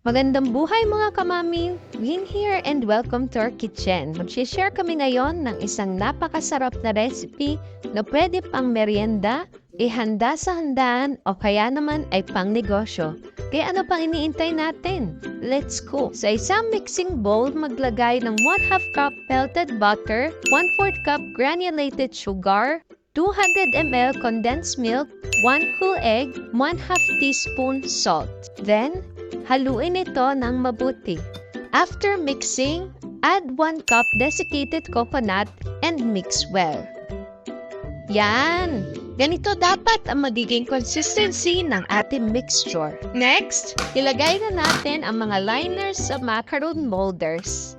Magandang buhay mga kamami! Win here and welcome to our kitchen. Mag-share kami ngayon ng isang napakasarap na recipe na pwede pang merienda, ihanda sa handaan o kaya naman ay pang negosyo. Kaya ano pang iniintay natin? Let's go! Sa isang mixing bowl, maglagay ng 1/2 cup melted butter, 1/4 cup granulated sugar, 200 ml condensed milk, 1 whole egg, 1/2 teaspoon salt. Then, haluin ito ng mabuti. After mixing, add 1 cup desiccated coconut and mix well. Yan! Ganito dapat ang magiging consistency ng ating mixture. Next, ilagay na natin ang mga liners sa macaron molders.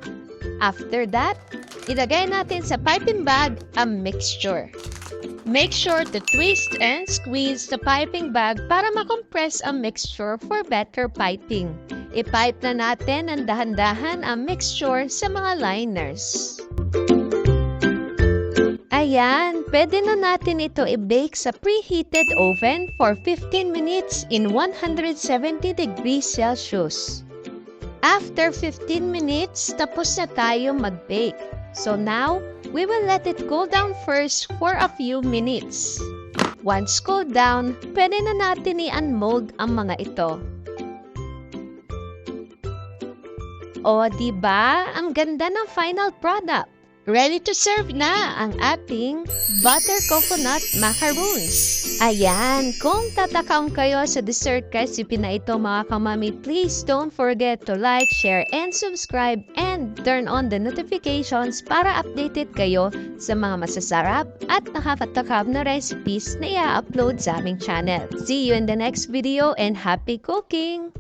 After that, ilagay natin sa piping bag ang mixture. Make sure to twist and squeeze the piping bag para makompress ang mixture for better piping. I-pipe na natin ng dahan-dahan ang mixture sa mga liners. Ayan, pwede na natin ito i-bake sa preheated oven for 15 minutes in 170 degrees Celsius. After 15 minutes, tapos na tayo mag-bake. So now, we will let it cool down first for a few minutes. Once cooled down, pwede na natin i-unmold ang mga ito. O, diba? Ang ganda ng final product. Ready to serve na ang ating butter coconut macaroons. Ayan, kung tatakaw kayo sa dessert recipe na ito mga kamami, please don't forget to like, share, and subscribe and turn on the notifications para updated kayo sa mga masasarap at nakakatakam na recipes na i-upload sa aming channel. See you in the next video and happy cooking!